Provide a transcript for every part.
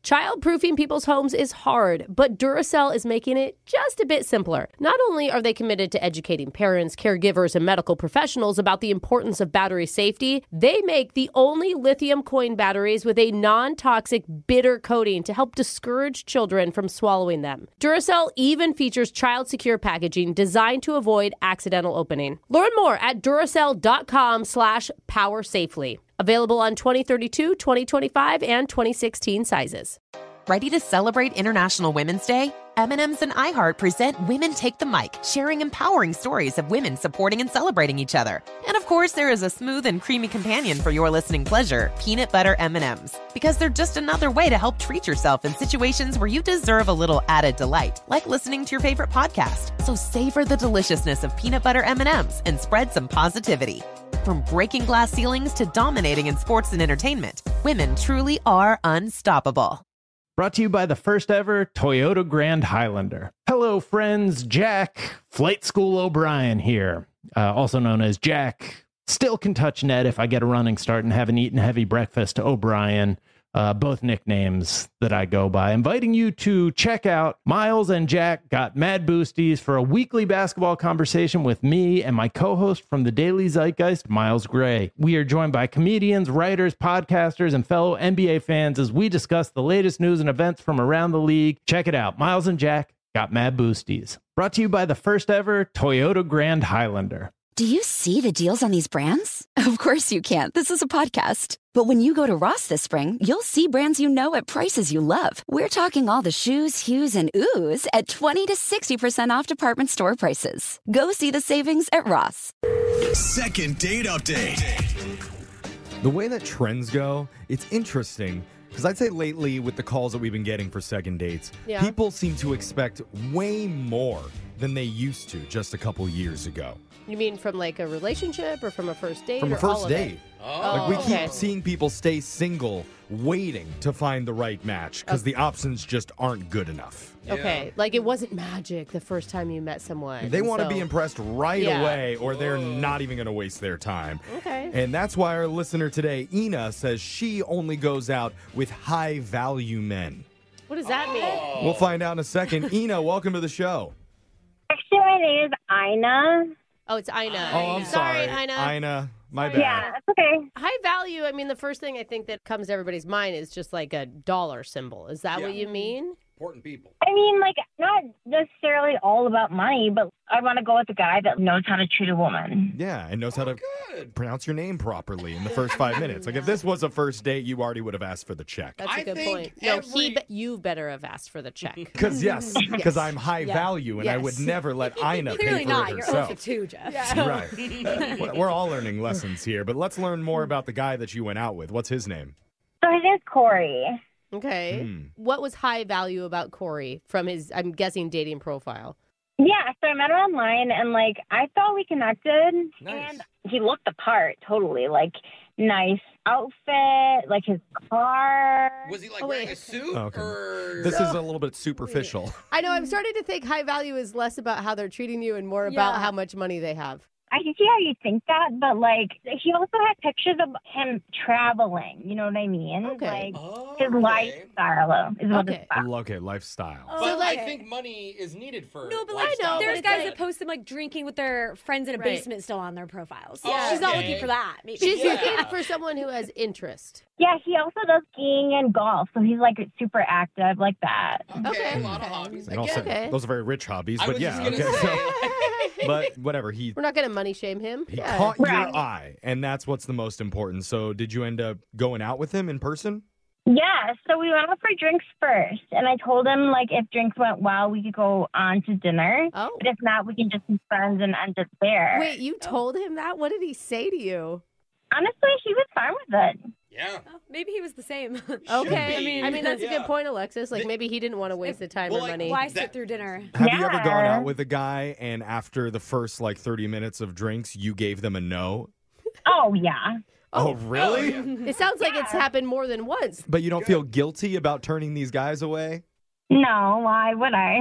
Childproofing people's homes is hard, but Duracell is making it just a bit simpler. Not only are they committed to educating parents, caregivers, and medical professionals about the importance of battery safety, they make the only lithium coin batteries with a non-toxic bitter coating to help discourage children from swallowing them. Duracell even features child-secure packaging designed to avoid accidental opening. Learn more at Duracell.com/powersafely. Available on 2032, 2025, and 2016 sizes. Ready to celebrate International Women's Day? M&M's and iHeart present Women Take the Mic, sharing empowering stories of women supporting and celebrating each other. And of course, there is a smooth and creamy companion for your listening pleasure, peanut butter M&M's. Because they're just another way to help treat yourself in situations where you deserve a little added delight, like listening to your favorite podcast. So savor the deliciousness of peanut butter M&M's and spread some positivity. From breaking glass ceilings to dominating in sports and entertainment, women truly are unstoppable. Brought to you by the first ever Toyota Grand Highlander. Hello, friends. Jack, Flight School O'Brien here, also known as Jack. Still can touch net if I get a running start and haven't eaten heavy breakfast. O'Brien, both nicknames that I go by. Inviting you to check out Miles and Jack Got Mad Boosties for a weekly basketball conversation with me and my co-host from the Daily Zeitgeist, Miles Gray. We are joined by comedians, writers, podcasters, and fellow NBA fans as we discuss the latest news and events from around the league. Check it out. Miles and Jack Got Mad Boosties. Brought to you by the first ever Toyota Grand Highlander. Do you see the deals on these brands? Of course you can't. This is a podcast. But when you go to Ross this spring, you'll see brands you know at prices you love. We're talking all the shoes, hues, and oohs at 20 to 60% off department store prices. Go see the savings at Ross. Second date update. The way that trends go, it's interesting. Because I'd say lately, with the calls that we've been getting for second dates, people seem to expect way more than they used to just a couple years ago. You mean from like a relationship or from a first date? From a first date. Oh, like we keep seeing people stay single, waiting to find the right match because the options just aren't good enough. Okay, like it wasn't magic the first time you met someone. They want to be impressed right away or they're not even going to waste their time. Okay. And that's why our listener today, Ina, says she only goes out with high-value men. What does that mean? We'll find out in a second. Ina, welcome to the show. Actually, my name is Ina. Oh, it's Ina. Oh, I'm sorry. Ina. Ina, my bad. Yeah, that's okay. High value, I mean, the first thing I think that comes to everybody's mind is just like a dollar symbol. Is that what you mean? Important people. I mean, like, not necessarily all about money, but I want to go with a guy that knows how to treat a woman. Yeah, and knows how to pronounce your name properly in the first 5 minutes. Like, if this was a first date, you already would have asked for the check. That's a good point. No, you better have asked for the check. Because, because I'm high value, and I would never let Ina pay for it herself. You're 0 for 2, Jeff. Yeah. Right. We're all learning lessons here, but let's learn more about the guy that you went out with. What's his name? So his name's Corey. Okay. What was high value about Corey from his, I'm guessing, dating profile? Yeah, so I met him online, and, like, I thought we connected. Nice. And he looked the part, totally. Like, nice outfit, like his car. Was he wearing a suit? Okay. Or... This is a little bit superficial. I know, I'm starting to think high value is less about how they're treating you and more about how much money they have. I can see how you think that, but, like, he also had pictures of him traveling. You know what I mean? Okay. Like, his lifestyle is what it's about. Okay, lifestyle. But I think money is needed for lifestyle. There's guys that post them drinking with their friends in a basement still on their profiles. Yeah. She's not looking for that. Maybe. She's looking for someone who has interest. Yeah, he also does skiing and golf, so he's like super active like that. Okay. A lot of hobbies. Those are very rich hobbies, I but was yeah. just gonna say. But whatever, We're not going to money shame him. He caught your eye, and that's what's the most important. So did you end up going out with him in person? Yeah, so we went out for drinks first, and I told him, like, if drinks went well, we could go on to dinner. Oh. But if not, we can just be friends and end it there. Wait, you told him that? What did he say to you? Honestly, he was fine with it. Yeah. Maybe he was the same. Okay. I mean, that's a good point, Alexis. Like, maybe he didn't want to waste the time or money. Why sit through dinner? Have you ever gone out with a guy, and after the first, 30 minutes of drinks, you gave them a no? Oh, yeah. Oh, really? It sounds like it's happened more than once. But you don't feel guilty about turning these guys away? No, why would I?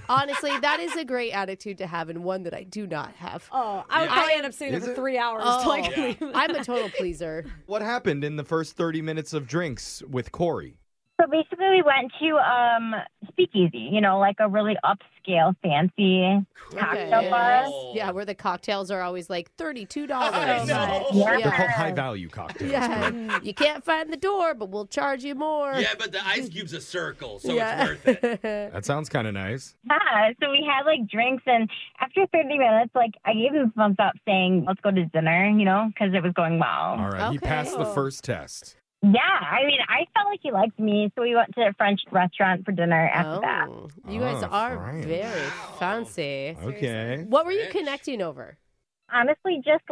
Honestly, that is a great attitude to have and one that I do not have. Oh, I would probably end up sitting there for 3 hours. I'm a total pleaser. What happened in the first 30 minutes of drinks with Corey? So basically we went to Speakeasy, like a really upscale, fancy cocktail bar. Yeah, where the cocktails are always like $32. I know. Yeah. They're called high-value cocktails. Yeah, you can't find the door, but we'll charge you more. Yeah, but the ice cube's a circle, so it's worth it. That sounds kind of nice. Yeah, so we had drinks, and after 30 minutes, I gave him a thumbs up saying, let's go to dinner, because it was going well. All right, he passed the first test. Yeah, I felt like he liked me, so we went to a French restaurant for dinner after that. You guys are French. very fancy. Okay. What were you connecting over? Honestly, just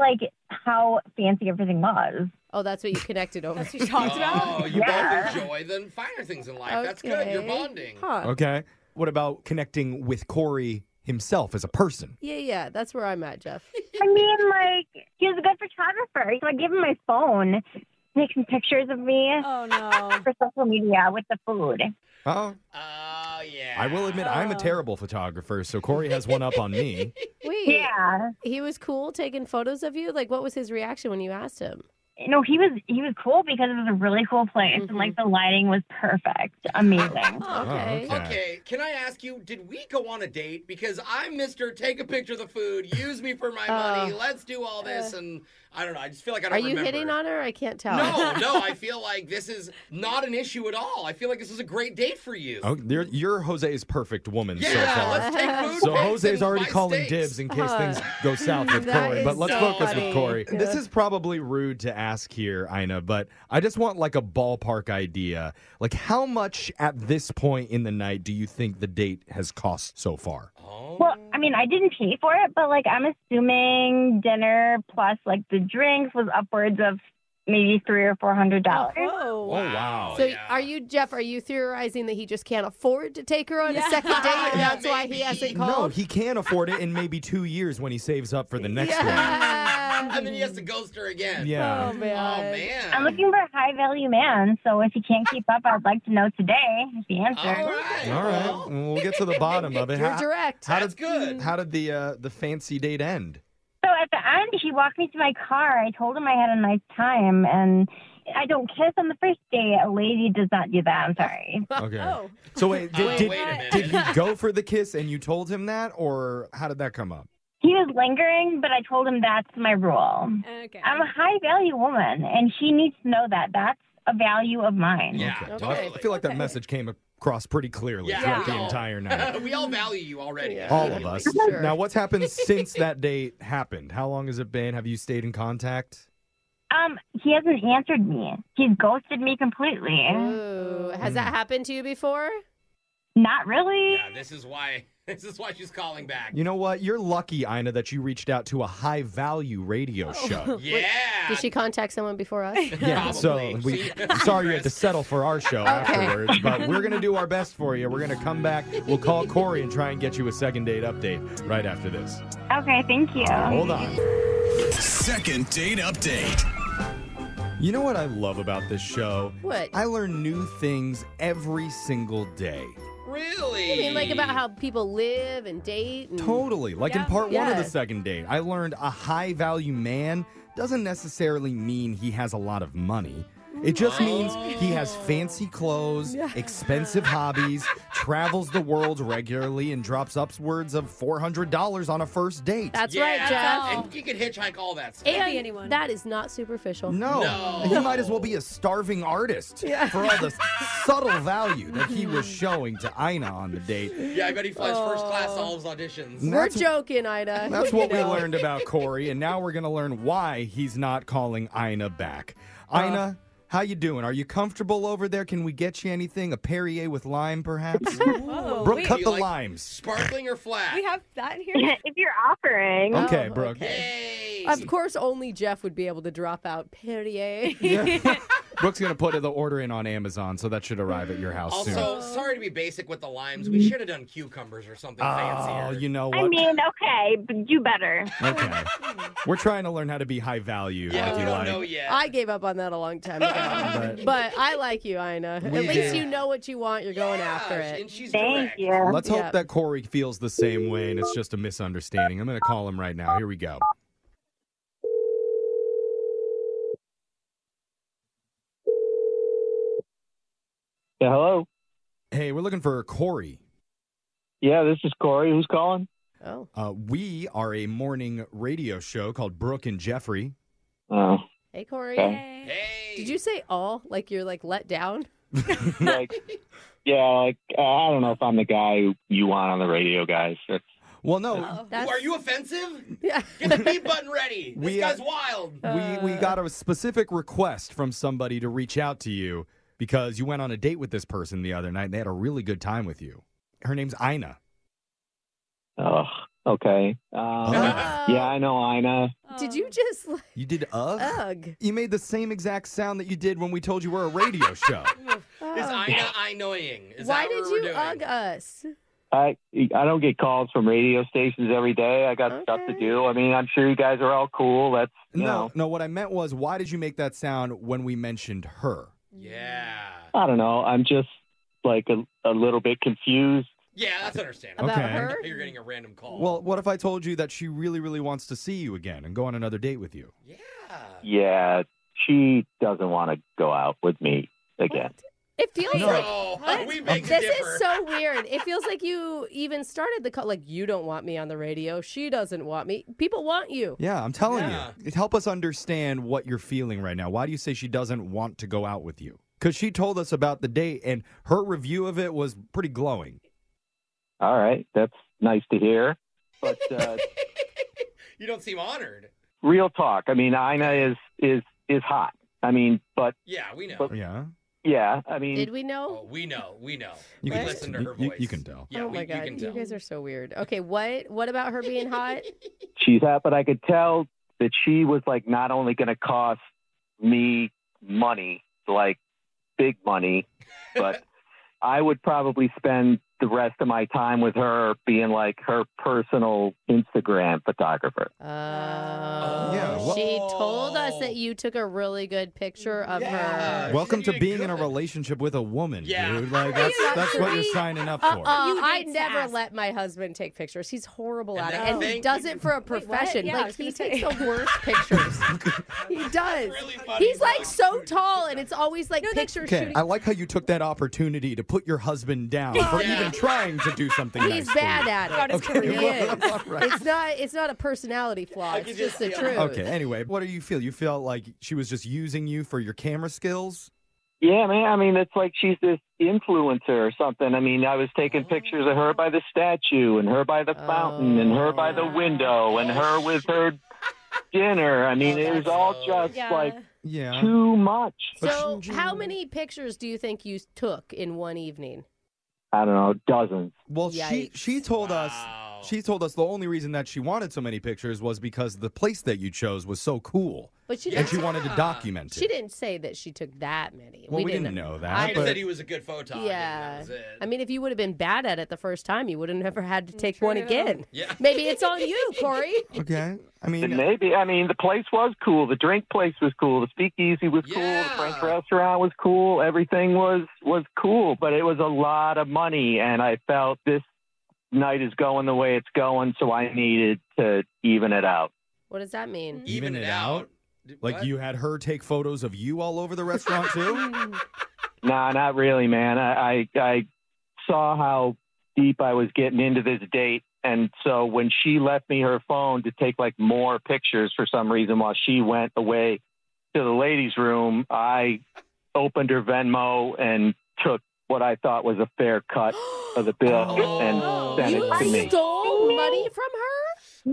how fancy everything was. Oh, that's what you connected over. That's what you talked about? Oh, you both enjoy the finer things in life. That's good. You're bonding. Huh. Okay. What about connecting with Corey himself as a person? Yeah, that's where I'm at, Jeff. I mean, he was a good photographer, so I gave him my phone. Take some pictures of me Oh, no. for social media with the food. Oh, Yeah. I will admit I'm a terrible photographer, so Corey has one up on me. Wait, Yeah. he was cool taking photos of you? What was his reaction when you asked him? No, he was cool because it was a really cool place, and the lighting was perfect, amazing. Okay. Okay, can I ask you, did we go on a date? Because I'm Mr. Take a picture of the food, use me for my money, let's do all this, and I don't know, I just feel like I don't remember. Are you hitting on her? I can't tell. No, I feel like this is not an issue at all. I feel like this is a great date for you. Oh, you're Jose's perfect woman so Yeah, far. let's take food. So pics Jose's and already buy calling steaks. dibs in case things go south with That Corey. is But let's so focus funny. with Corey. Yeah. This is probably rude to ask here, Ina, but I just want a ballpark idea. How much at this point in the night do you think the date has cost so far? Well, I mean, I didn't pay for it, but I'm assuming dinner plus the drinks was upwards of maybe $300 or $400. Oh, wow. So are you, Jeff, are you theorizing that he just can't afford to take her on a second date, and that's why he hasn't No, called? he can afford it in maybe 2 years when he saves up for the next one. And then he has to ghost her again. Yeah. Oh, man. Oh, man. I'm looking for a high-value man, so if he can't keep up, I'd like to know today the answer. All right. All right. We'll get to the bottom of it. You're direct. That's good. How did the fancy date end? So at the end, he walked me to my car. I told him I had a nice time, and I don't kiss on the first date. A lady does not do that. I'm sorry. Okay. So wait, Wait a minute. did he go for the kiss and you told him that, or how did that come up? He was lingering, but I told him that's my rule. Okay. I'm a high-value woman, and she needs to know that. That's a value of mine. Yeah, Well, totally. I feel like that message came across pretty clearly throughout the entire night. We all value you already. All of us. Sure. Now, what's happened since that date happened? How long has it been? Have you stayed in contact? He hasn't answered me. He's ghosted me completely. Ooh, has that happened to you before? Not really. Yeah, this is why she's calling back. You know what? You're lucky, Ina, that you reached out to a high-value radio show. Yeah. Did she contact someone before us? Yeah, so Probably. I'm sorry you had to settle for our show afterwards, but we're going to do our best for you. We're going to come back. We'll call Corey and try and get you a second date update right after this. Okay, thank you. Hold on. Second date update. You know what I love about this show? What? I learn new things every single day. Really? You mean about how people live and date? And... Totally. In part one of Yeah. the second date, I learned a high-value man doesn't necessarily mean he has a lot of money. It just means he has fancy clothes, expensive hobbies, travels the world regularly, and drops upwards of $400 on a first date. That's Yeah, right, Jeff. And you can hitchhike all that stuff. And be anyone. that is not superficial. No, he might as well be a starving artist for all the subtle value that he was showing to Ina on the date. Yeah, I bet he flies first class to all his auditions. And We're that's- joking, Ida. That's what we You know. learned about Corey, and now we're going to learn why he's not calling Ina back. Ina, how you doing? Are you comfortable over there? Can we get you anything? A Perrier with lime, perhaps? Whoa, Brooke, wait, cut you the like- limes. Sparkling or flat? we have that in here? If you're offering. Okay, Oh, Brooke. Yay! Of course, only Jeff would be able to drop out Perrier. Brooke's going to put the order in on Amazon, so that should arrive at your house soon. Also, sorry to be basic with the limes. We should have done cucumbers or something Oh, fancier. you know what? I mean, okay, but do better. Okay. We're trying to learn how to be high value. Yeah, like we you don't like. know yet. I gave up on that a long time ago. But I like you, Ina. At least did. you know what you want. You're going after it. And she's Thank direct. you. Let's hope Yep. that Corey feels the same way and it's just a misunderstanding. I'm going to call him right now. Here we go. Yeah, hello. Hey, we're looking for Corey. Yeah, this is Corey. Who's calling? Oh. We are a morning radio show called Brooke and Jeffrey. Oh. Hey, Corey. Okay. Hey. Did you say all? Like you're like let down? I don't know if I'm the guy who you want on the radio, guys. Well, no. Are you offensive? Yeah. Get the beat button ready. This guy's wild. We got a specific request from somebody to reach out to you because you went on a date with this person the other night and they had a really good time with you. Her name's Ina. Oh, okay. Yeah, I know Ina. Did you just You did ugh? You made the same exact sound that you did when we told you we're a radio show. Is Ina annoying? Is Why that did what we're you doing? ugh us? I don't get calls from radio stations every day. I got stuff to do. I mean, I'm sure you guys are all cool. That's No, what I meant was, why did you make that sound when we mentioned her? Yeah. I don't know. I'm just like a little bit confused. Yeah, that's understandable. About Okay. her? You're getting a random call. Well, what if I told you that she really, really wants to see you again and go on another date with you? Yeah. Yeah, she doesn't want to go out with me again. It feels No, like we beg to this differ. is so weird. It feels like you even started the call. Like you don't want me on the radio. She doesn't want me. People want you. Yeah, I'm telling Yeah. you. Help us understand what you're feeling right now. Why do you say she doesn't want to go out with you? Because she told us about the date, and her review of it was pretty glowing. All right, that's nice to hear. But You don't seem honored. real talk. I mean, Ina is hot. I mean, but Yeah, we know. But- Yeah. yeah, I mean, Did we know? Oh, we know. We know. You we can, listen to her you, voice. you can tell. Yeah, Oh my you god, can you tell. guys are so weird. Okay, what about her being hot? she's hot, but I could tell that she was like not only going to cost me money, like big money, but I would probably spend the rest of my time with her being like her personal Instagram photographer. Yeah, well- She told us that you took a really good picture of Yeah. her. Welcome to did being in a good. relationship with a woman, Yeah. dude. Like Are you that's what you're sweet? signing up for. I did never ask. let my husband take pictures. He's horrible And at it, then and he thank does you. it for a Wait, what? profession. Yeah, I like was he gonna takes say. the worst pictures. He does. really funny He's like vlog. so tall, and it's always like pictures Okay, shooting. I like how you took that opportunity to put your husband down for Yeah. even trying to do something nice. He's bad at it. Got his Okay, He career. is. all right. It's not a personality flaw. I It's could just just the see it. truth. Okay, anyway, what do you feel? You feel like she was just using you for your camera skills? Yeah, man. I mean, it's like she's this influencer or something. I mean, I was taking pictures of her by the statue and her by the fountain and her by the window and her with her dinner. I mean, it was all just like Yeah. too much. So, how many pictures do you think you took in one evening? I don't know, dozens. Well, Yikes. she told us Wow. she told us the only reason that she wanted so many pictures was because the place that you chose was so cool, But she and didn't. she wanted to document it. She didn't say that she took that many. Well, we didn't know that. I but just said he was a good photog. and Yeah. that was it. I mean, if you would have been bad at it the first time, you would have never had to take one True. again. Yeah. Maybe it's on you, Corey. okay. I And mean, maybe, I mean, the place was cool. The drink place was cool. The speakeasy was cool. Yeah. The French restaurant was cool. Everything was cool, but it was a lot of money, and I felt this night is going the way it's going, so I needed to even it out. What does that mean? Even it out? like What? you had her take photos of you all over the restaurant too? Nah, not really, man. I saw how deep I was getting into this date. And so when she left me her phone to take like more pictures for some reason while she went away to the ladies' room, I opened her Venmo and took what I thought was a fair cut of the bill and sent You it to me. stole money from her?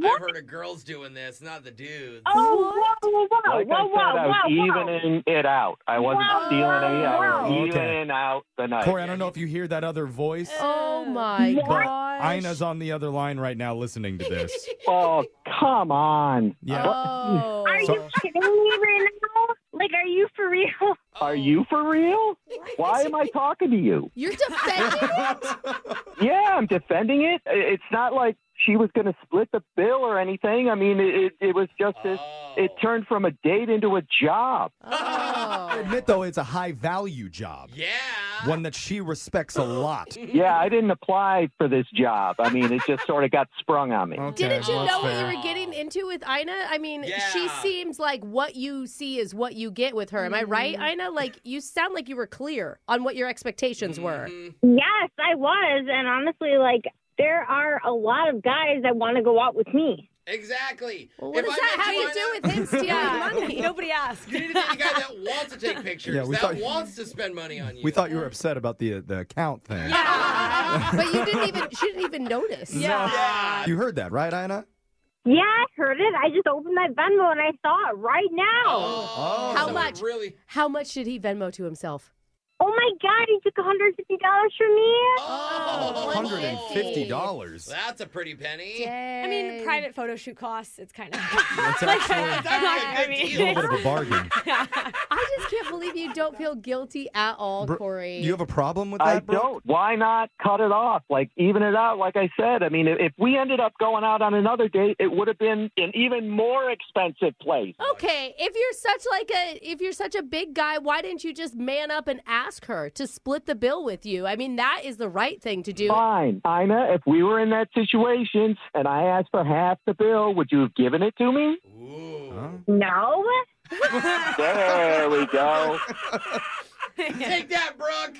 I've heard of girls doing this, not the dudes. Oh, whoa, whoa, whoa, Like whoa, I whoa, said, I was whoa, whoa. evening it out. I wasn't stealing any. I was Whoa. evening out the night. Corey, I don't know if you hear that other voice. Oh my What? gosh. Ina's on the other line right now listening to this. Oh, come on. Yeah. Oh. Are So- you kidding me right now? Like, are you for real? Are you for real? Why am I talking to you? You're defending it? Yeah, I'm defending it. It's not like she was going to split the bill or anything. I mean, it was just this. It turned from a date into a job. I admit, though, it's a high-value job. Yeah. One that she respects a lot. Yeah, I didn't apply for this job. I mean, it just sort of got sprung on me. Okay, Didn't you well, know that's what fair. you were getting into with Ina? I mean, Yeah. she seems like what you see is what you get with her. Am I right, Ina? Like, you sound like you were clear on what your expectations were. Yes, I was. And honestly, like, there are a lot of guys that want to go out with me. Exactly. Well, what does that have to do with him stealing money? Nobody asked. You need to be the guy that wants to take pictures, Yeah, we that thought- wants to spend money on you. We thought you were upset about the account thing. But she didn't even notice. Yeah. You heard that, right, Ina? Yeah, I heard it. I just opened my Venmo and I saw it right now. Oh, How so much? Really? How much did he Venmo to himself? Oh my God, he took $150 from me. Oh, $150. That's a pretty penny. Dang. I mean, private photo shoot costs. It's kind of. That's actually That's a good a little bit of a bargain. I just can't believe you don't feel guilty at all, Corey. Do you have a problem with I that, Brooke? don't. Why not cut it off? Like, even it out, like I said. I mean, if we ended up going out on another date, it would have been an even more expensive place. Okay, if you're such a big guy, why didn't you just man up and ask her to split the bill with you? I mean, that is the right thing to do. Fine. Ina, if we were in that situation and I asked for half the bill, would you have given it to me? Ooh. No. There we go. Take that, Brooke.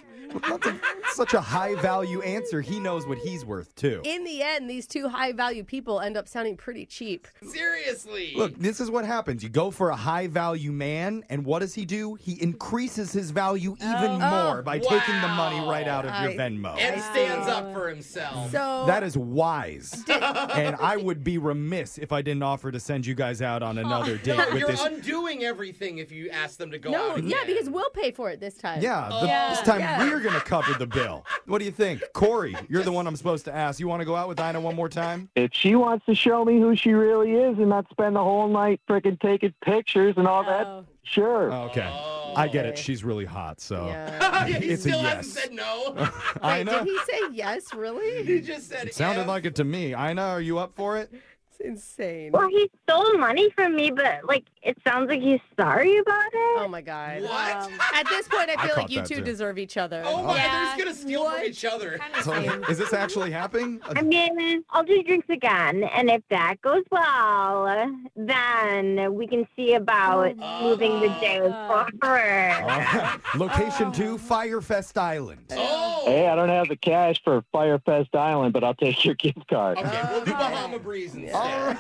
That's such a high-value answer. He knows what he's worth, too. In the end, these two high-value people end up sounding pretty cheap. Seriously. Look, this is what happens. You go for a high-value man, and what does he do? He increases his value even more by taking the money right out of your Venmo. And stands up for himself. So That is wise. And I would be remiss if I didn't offer to send you guys out on another date with You're this. undoing everything if you ask them to go no, out again. yeah, because we'll pay for it this time. This time we're going to cover the bill. What do you think? Corey, you're the one I'm supposed to ask. You want to go out with Ina one more time? If she wants to show me who she really is and not spend the whole night freaking taking pictures and all that, sure. Okay. I get it. She's really hot, so Yeah. He it's a still yes. hasn't said no. Wait, Ina? did he say yes, really? He just said It sounded yes. like it to me. Ina, are you up for it? It's insane. Well, he stole money from me, but, like, it sounds like he's sorry about it. Oh, my God. What? At this point, I feel caught like you that, two too. deserve each other. Oh my, Yeah. they're just going to steal from each other. So, is this actually happening? I mean, I'll do drinks again, and if that goes well, then we can see about moving the day forward. Location 2, Firefest Island. Oh! Hey, I don't have the cash for Firefest Island, but I'll take your gift card. Okay, we'll do Bahama Breeze instead.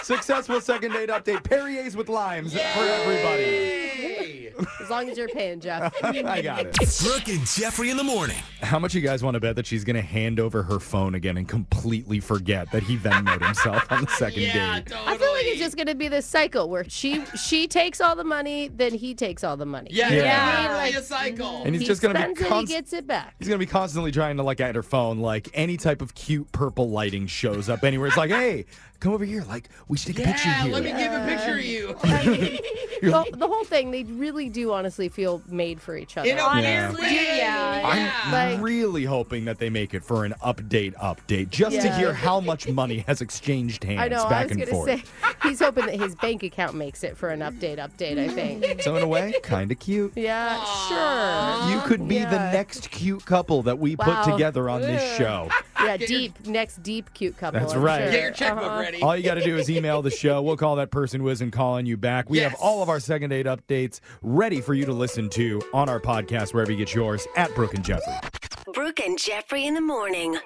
Successful second date update. Perrier's with limes for everybody. Yay! As long as you're paying, Jeff. I got it. Brooke and Jeffrey in the morning. How much you guys want to bet that she's going to hand over her phone again and completely forget that he Venmo'd himself on the second Yeah, date? totally. I feel like it's just going to be this cycle where she takes all the money, then he takes all the money. Yeah, Yeah. yeah. Be a cycle. And he's He just going to spends be it, he gets it back. He's going to be constantly trying to look at her phone like any type of cute purple lighting shows up anywhere. It's like, hey, come over here. Like, we should take a picture Yeah, here. let me give a picture of you. The whole thing, they really do honestly feel made for each other. In a weird way. Yeah. I'm Like- really hoping that they make it for an update just to Yeah. hear how much money has exchanged hands I know, I back was and going forth. to say, he's hoping that his bank account makes it for an update, I think. So in a way, kind of cute. Yeah, sure. You could be the Yeah. next cute couple that we put Wow. together on this Ugh. show. Yeah, Get your- next deep cute couple. That's I'm right. sure. Get your checkbook ready. All you got to do is email the show. We'll call that person who isn't calling you back. We have Yes. all of our second date updates ready for you to listen to on our podcast, wherever you get yours, at Brooke and Jeffrey. Brooke and Jeffrey in the morning.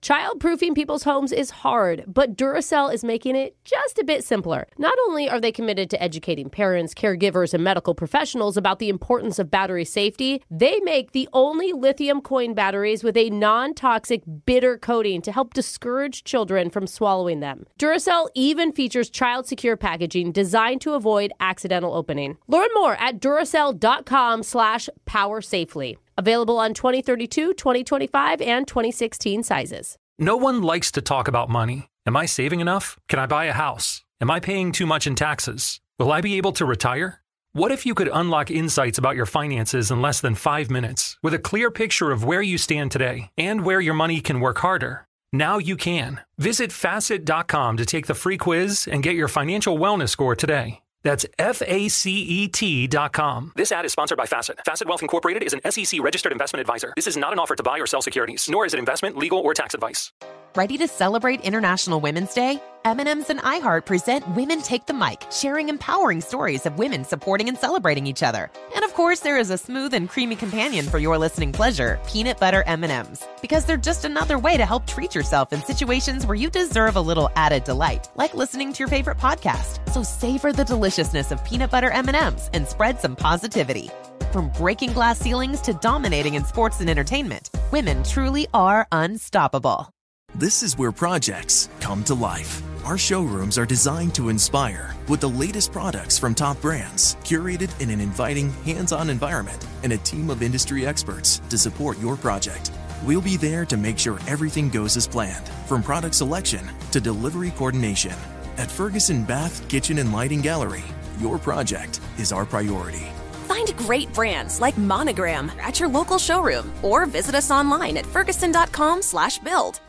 Childproofing people's homes is hard, but Duracell is making it just a bit simpler. Not only are they committed to educating parents, caregivers, and medical professionals about the importance of battery safety, they make the only lithium coin batteries with a non-toxic bitter coating to help discourage children from swallowing them. Duracell even features child-secure packaging designed to avoid accidental opening. Learn more at Duracell.com/powersafely. Available on 2032, 2025, and 2016 sizes. No one likes to talk about money. Am I saving enough? Can I buy a house? Am I paying too much in taxes? Will I be able to retire? What if you could unlock insights about your finances in less than 5 minutes with a clear picture of where you stand today and where your money can work harder? Now you can. Visit Facet.com to take the free quiz and get your financial wellness score today. That's FACET.com. This ad is sponsored by Facet. Facet Wealth Incorporated is an SEC registered investment advisor. This is not an offer to buy or sell securities, nor is it investment, legal, or tax advice. Ready to celebrate International Women's Day? M&M's and iHeart present Women Take the Mic, sharing empowering stories of women supporting and celebrating each other. And of course, there is a smooth and creamy companion for your listening pleasure, peanut butter M&M's. Because they're just another way to help treat yourself in situations where you deserve a little added delight, like listening to your favorite podcast. So savor the deliciousness of peanut butter M&M's and spread some positivity. From breaking glass ceilings to dominating in sports and entertainment, women truly are unstoppable. This is where projects come to life. Our showrooms are designed to inspire with the latest products from top brands, curated in an inviting, hands-on environment, and a team of industry experts to support your project. We'll be there to make sure everything goes as planned, from product selection to delivery coordination. At Ferguson Bath, Kitchen, and Lighting Gallery, your project is our priority. Find great brands like Monogram at your local showroom or visit us online at ferguson.com/build.